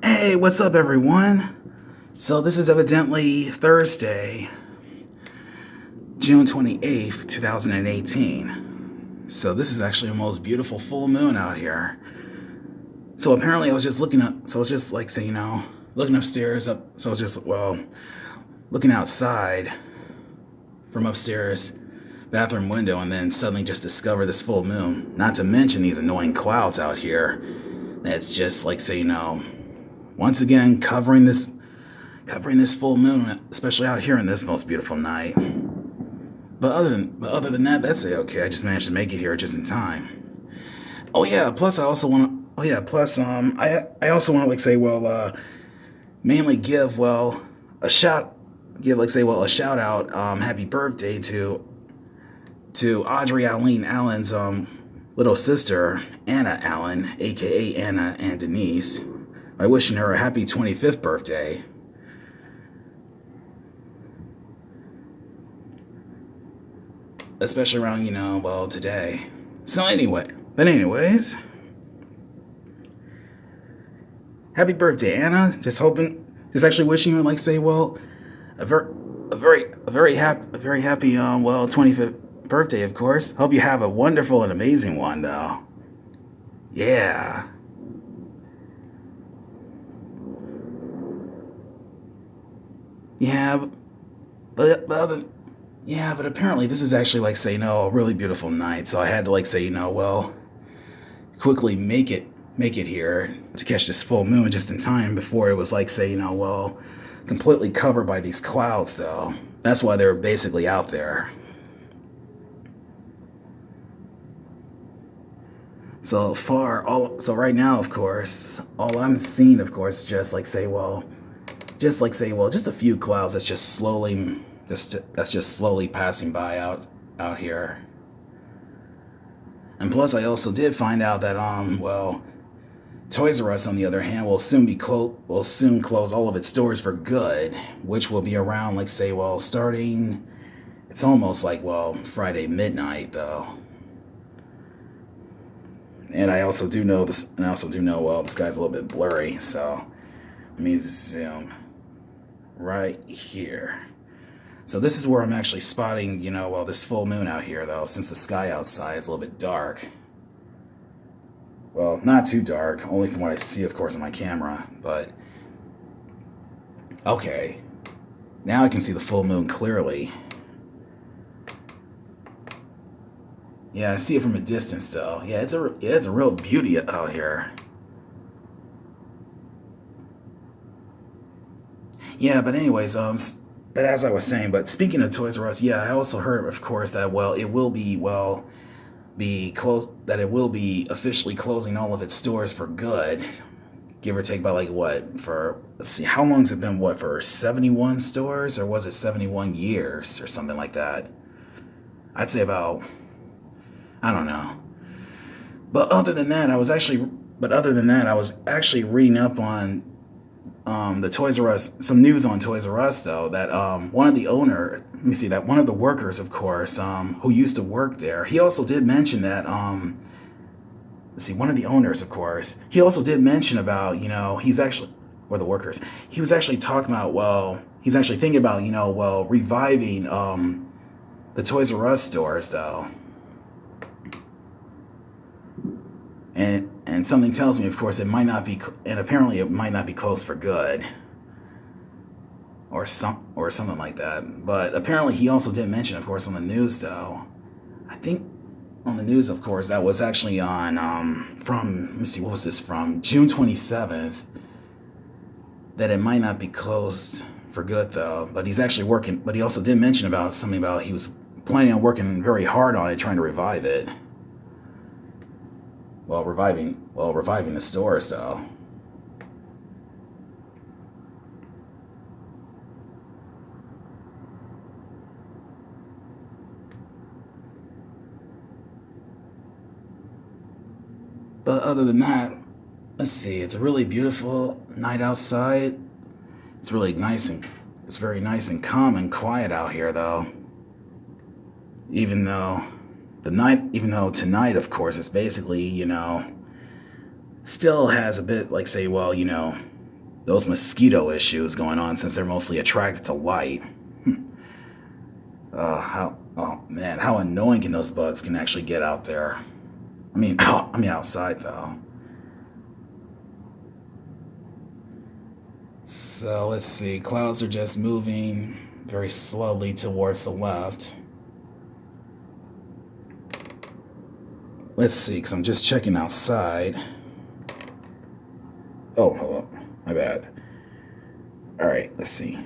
Hey, what's up, everyone? So, this is evidently Thursday, June 28th, 2018. So, this is actually the most beautiful full moon out here. So, apparently, I was just looking up, so I was just like, say, looking upstairs up. So, I was just, looking outside from upstairs bathroom window, and then suddenly just discover this full moon. Not to mention these annoying clouds out here. That's just like, say, once again covering this full moon, especially out here in this most beautiful night. But other than that, that's okay. I just managed to make it here just in time. Oh yeah. Plus, I also want to. Oh yeah. Plus, I also want to mainly give a shout out. Happy birthday to Audrey Allen's little sister, Anna Allen, aka Anna Andelise, by wishing her a happy 25th birthday. Especially around, today. So anyways, happy birthday, Anna. Just actually wishing you, a very happy, 25th birthday, of course. Hope you have a wonderful and amazing one, though. Yeah. Yeah, but apparently this is actually a really beautiful night. So I had to quickly make it here to catch this full moon just in time before it was completely covered by these clouds. Though that's why they're basically out there. So right now, of course, all I'm seeing, of course, just a few clouds that's just slowly passing by out here. And plus, I also did find out that Toys R Us, on the other hand, will soon close all of its stores for good, which will be around starting. It's almost Friday midnight though. And I also do know this, the sky's a little bit blurry, so let me zoom right here. So this is where I'm actually spotting, this full moon out here, though, since the sky outside is a little bit dark. Well, not too dark, only from what I see, of course, on my camera, but okay. Now I can see the full moon clearly. Yeah, I see it from a distance, though. Yeah, it's a real beauty out here. Yeah, but anyways, but as I was saying, but speaking of Toys R Us, yeah, I also heard, of course, that it will be officially closing all of its stores for good, give or take by let's see, how long's it been? For 71 stores, or was it 71 years or something like that? I'd say about. I don't know. But other than that, I was actually reading up on the Toys R Us, some news on Toys R Us, though, that one of the workers, of course, who used to work there, he also did mention that one of the owners, of course, he also did mention about, he was actually talking about, he's actually thinking about, reviving the Toys R Us stores, though. And something tells me, of course, apparently it might not be closed for good, or something like that. But apparently he also did mention, of course, on the news, though. I think on the news, of course, that was actually on let me see, what was this from? June 27th. That it might not be closed for good, though. But he's actually working. But he also did mention about something about he was planning on working very hard on it, trying to revive it. Reviving the stores, though. But other than that, let's see. It's a really beautiful night outside. It's very nice and calm and quiet out here, though. Even though tonight, of course, is basically, still has a bit those mosquito issues going on since they're mostly attracted to light. Oh man, how annoying can those bugs can actually get out there? I mean outside though. So let's see, clouds are just moving very slowly towards the left. Let's see, because I'm just checking outside. Oh, hold up, my bad. All right, let's see.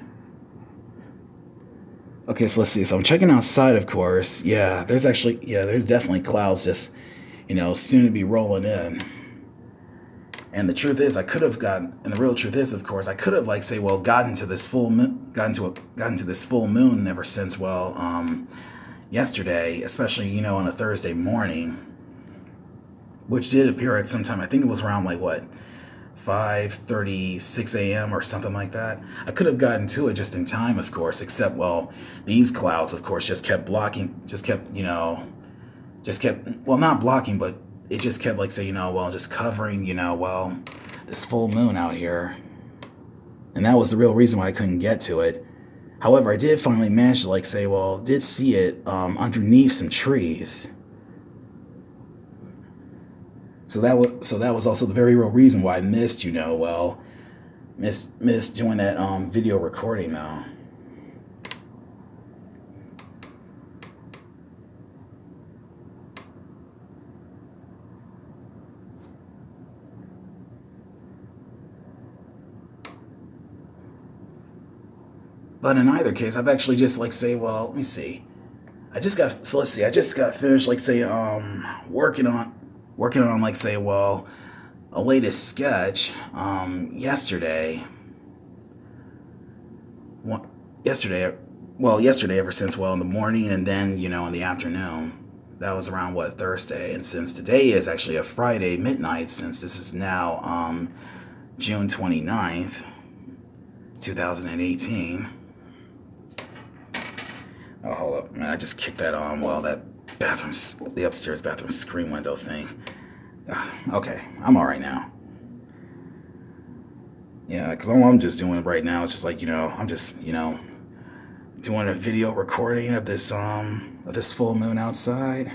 Okay, so let's see. So I'm checking outside, of course. Yeah, there's definitely clouds just, soon to be rolling in. And the truth is, and the real truth is, of course, I could have, gotten to this full moon ever since, yesterday, especially, on a Thursday morning, which did appear at some time. I think it was around 5:36 a.m. or something like that. I could have gotten to it just in time, of course, except, these clouds, of course, just kept, not blocking, but it just kept, just covering, this full moon out here. And that was the real reason why I couldn't get to it. However, I did finally manage to, did see it underneath some trees. So that was also the very real reason why I missed, missed doing that video recording though. But in either case, I've actually just let me see. I just got finished working on a latest sketch yesterday. Yesterday ever since in the morning and then in the afternoon. That was around Thursday, and since today is actually a Friday midnight, since this is now June 29th, 2018. Oh, hold up, man! I just kicked that on. The upstairs bathroom screen window thing. Okay, I'm all right now. Yeah, because all I'm just doing right now is just I'm just doing a video recording of this full moon outside.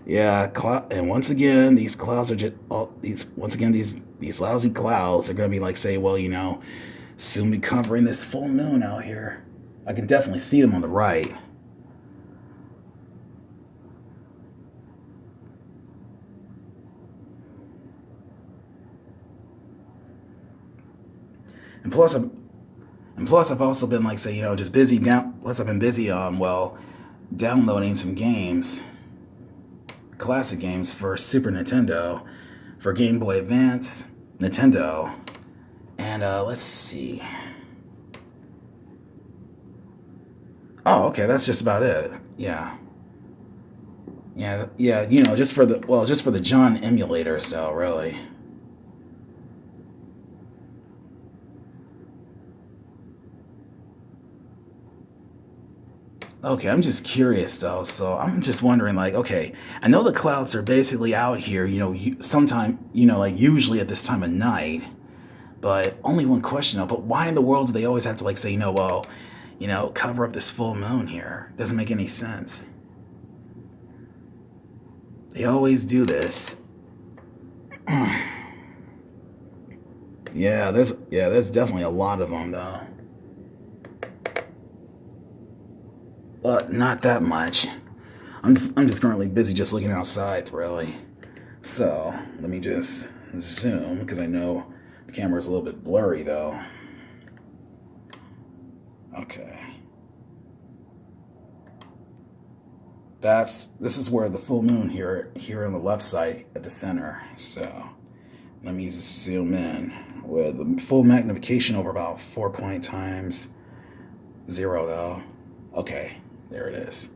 Yeah, and once again these clouds are just these lousy clouds are gonna be soon be covering this full moon out here. I can definitely see them on the right. And plus I've also been just busy down. Plus I've been busy downloading some games, classic games for Super Nintendo, for Game Boy Advance, Nintendo, and let's see. Oh, okay, that's just about it. Yeah, just for the John emulator, so really. Okay, I'm just curious though, so I'm just wondering, okay, I know the clouds are basically out here, sometime, usually at this time of night, but only one question though, but why in the world do they always have to say, cover up this full moon here? Doesn't make any sense. They always do this. Yeah, there's definitely a lot of them though. But not that much. I'm just currently busy just looking outside, really. So let me just zoom because I know the camera's a little bit blurry though. Okay. This is where the full moon here on the left side at the center. So let me zoom in with the full magnification over about 4 point times 0 though. Okay. There it is.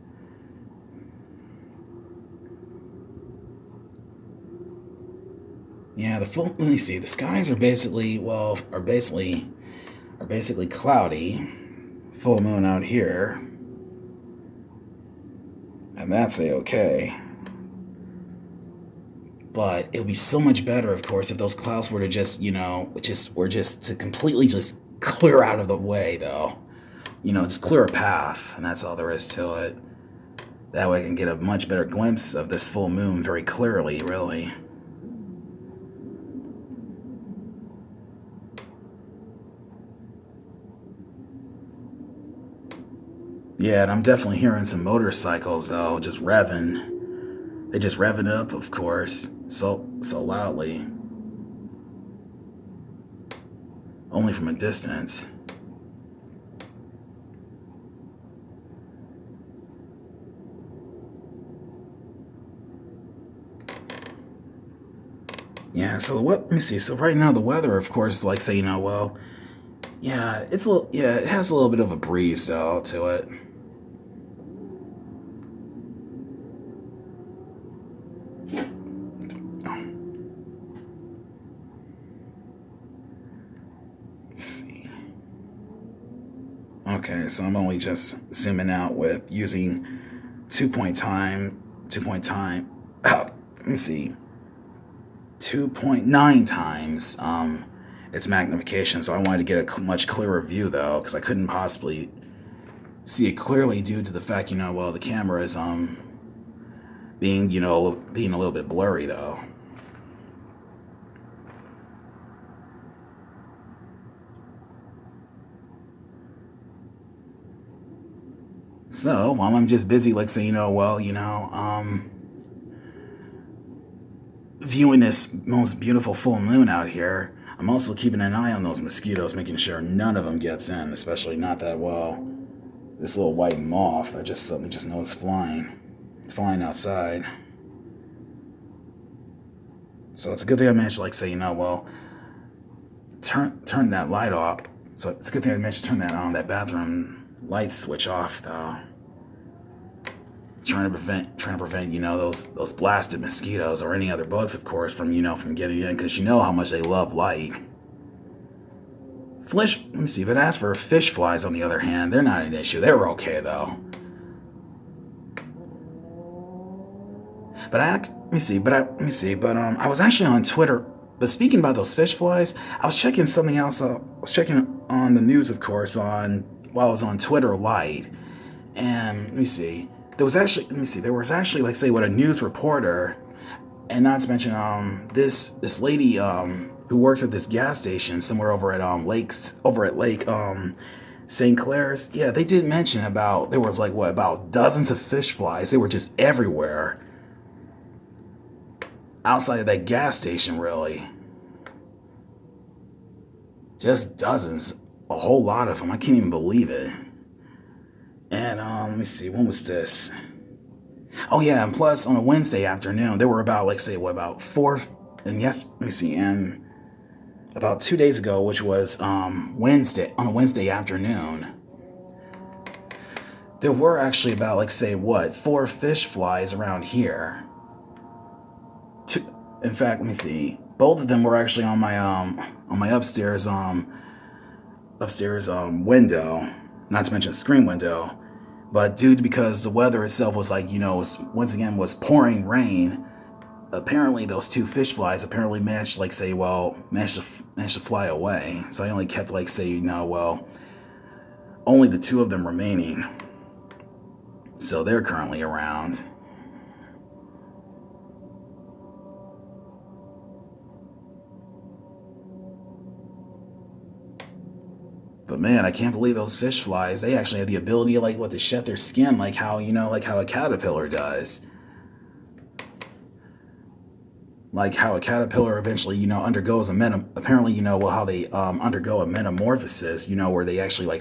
Yeah, let me see. The skies are basically cloudy. Full moon out here. And that's a-okay. But it would be so much better, of course, if those clouds were to just, to completely just clear out of the way, though. Just clear a path, and that's all there is to it. That way I can get a much better glimpse of this full moon very clearly, really. Yeah, and I'm definitely hearing some motorcycles, though, just revving. They just revving up, of course, so loudly. Only from a distance. Yeah, so what? Let me see. So right now the weather, of course, like say, yeah, it has a little bit of a breeze though to it. Let's see. Okay, so I'm only just zooming out with using 2 point time. Let me see. 2.9 times its magnification, so I wanted to get a much clearer view though, because I couldn't possibly see it clearly due to the fact, the camera is being being a little bit blurry though. So while I'm just busy, like say, viewing this most beautiful full moon out here, I'm also keeping an eye on those mosquitoes, making sure none of them gets in, especially not that, this little white moth that just suddenly just knows flying outside. So it's a good thing I managed to, like, say, turn that light off. So it's a good thing I managed to turn that bathroom light switch off, though. Trying to prevent, those blasted mosquitoes or any other bugs, of course, from getting in, because how much they love light. Let me see. But as for fish flies, on the other hand, they're not an issue. They're okay though. But I was actually on Twitter. But speaking about those fish flies, I was checking something else. I was checking on the news, of course, while I was on Twitter Lite, and let me see. There was actually, like, say, what a news reporter, and not to mention this lady who works at this gas station somewhere over at Lake St. Clair's. Yeah, they did mention there was about dozens of fish flies. They were just everywhere outside of that gas station, really. Just dozens, a whole lot of them. I can't even believe it. And let me see, when was this? Oh yeah, and plus on a Wednesday afternoon, there were about about four, and and about 2 days ago, which was on a Wednesday afternoon, there were actually about 4 fish flies around here. In fact, let me see, both of them were actually on my upstairs window, not to mention screen window. But because the weather itself was was pouring rain, apparently those 2 fish flies managed to fly away. So I only kept only the 2 of them remaining. So they're currently around. But man, I can't believe those fish flies. They actually have the ability to shed their skin like how a caterpillar does. Like how a caterpillar eventually, undergoes apparently, how they undergo a metamorphosis, where they actually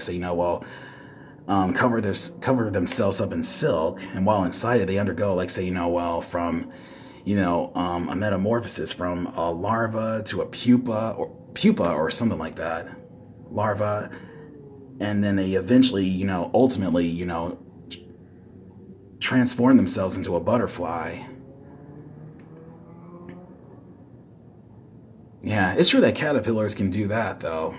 cover themselves up in silk, and while inside it, they undergo from a metamorphosis from a larva to a pupa or something like that. Larva, and then they eventually, ultimately, transform themselves into a butterfly. Yeah, it's true that caterpillars can do that, though.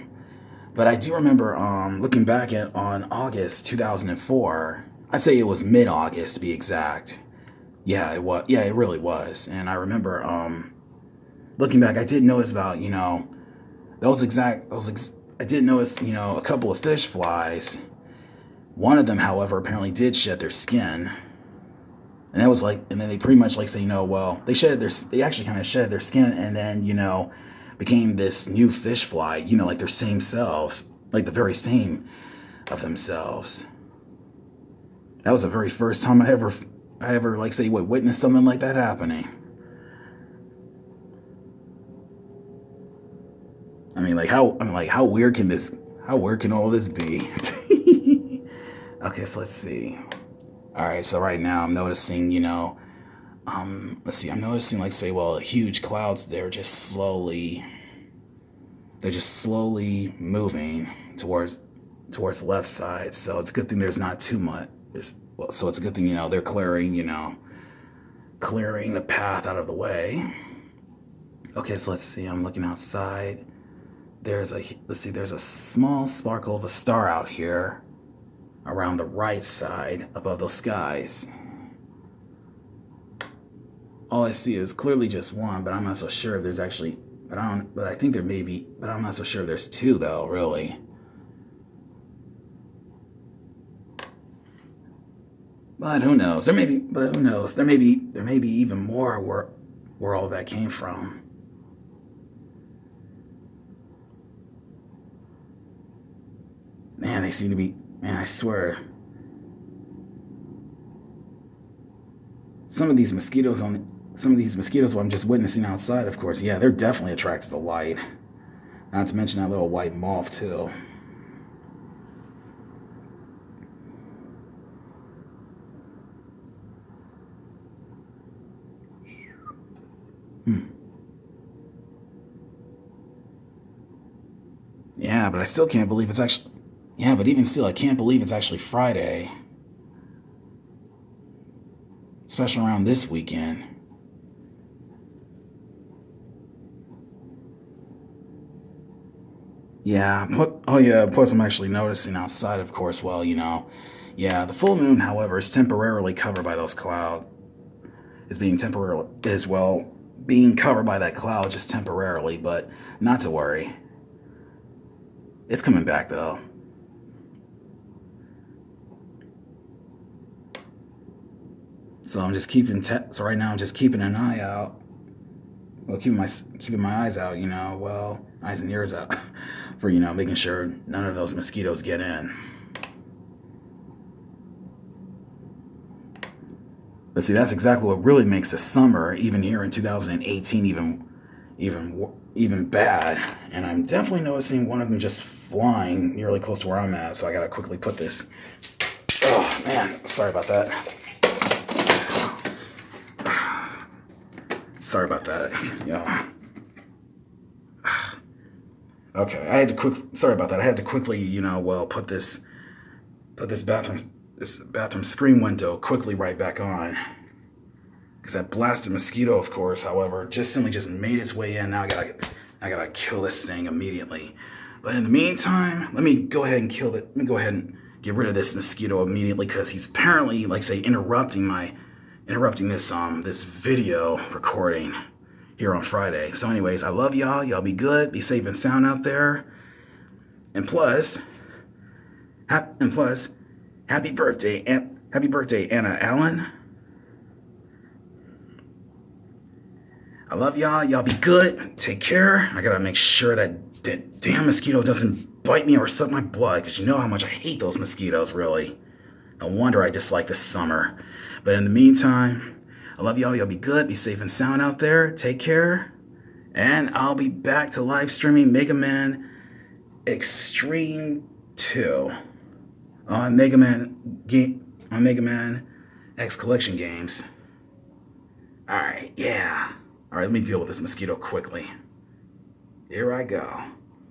But I do remember looking back on August 2004. I'd say it was mid-August to be exact. Yeah, it was. Yeah, it really was. And I remember looking back, I did notice about, I did notice, a couple of fish flies. One of them, however, apparently did shed their skin. And that was like, and then they pretty much like say, they actually kind of shed their skin and then, became this new fish fly, like their same selves, like the very same of themselves. That was the very first time I ever like say, witnessed something like that happening. How weird can all this be? Okay, so let's see. All right, so right now I'm noticing, I'm noticing like say, huge clouds. They're just slowly moving towards the left side. So it's a good thing there's not too much. So it's a good thing, they're clearing the path out of the way. Okay, so let's see. I'm looking outside. There's a small sparkle of a star out here around the right side above those skies. All I see is clearly just one, but I'm not so sure if there's actually, but I think there may be, but I'm not so sure if there's two though, really. But who knows? There may be even more where all that came from. Man, they seem to be, man, I swear. Some of these mosquitoes what I'm just witnessing outside, of course, yeah, they're definitely attracts the light. Not to mention that little white moth too. Yeah, but I still can't believe it's actually. Yeah, but even still, I can't believe it's actually Friday. Especially around this weekend. Yeah, plus I'm actually noticing outside, of course, yeah, the full moon, however, is temporarily covered by those clouds. Being covered by that cloud just temporarily, but not to worry. It's coming back, though. So so right now I'm just keeping an eye out. Well, keeping my eyes out, eyes and ears out for, making sure none of those mosquitoes get in. But see, that's exactly what really makes the summer, even here in 2018, even bad. And I'm definitely noticing one of them just flying nearly close to where I'm at. So I gotta quickly put this. Oh man, sorry about that. Sorry about that. Okay, sorry about that. I had to quickly, put this bathroom screen window quickly right back on. Because that blasted mosquito, of course, however, just made its way in. Now I gotta kill this thing immediately. But in the meantime, let me go ahead and get rid of this mosquito immediately, because he's apparently, interrupting this video recording here on Friday. So anyways, I love y'all. Y'all be good. Be safe and sound out there. And plus, happy birthday, Anna Allen. I love y'all. Y'all be good. Take care. I gotta make sure that damn mosquito doesn't bite me or suck my blood, because you know how much I hate those mosquitoes, really. No wonder I dislike this summer. But in the meantime, I love y'all. Y'all be good. Be safe and sound out there. Take care. And I'll be back to live streaming Mega Man Extreme 2 on Mega Man X Collection Games. Alright, yeah. Alright, let me deal with this mosquito quickly. Here I go.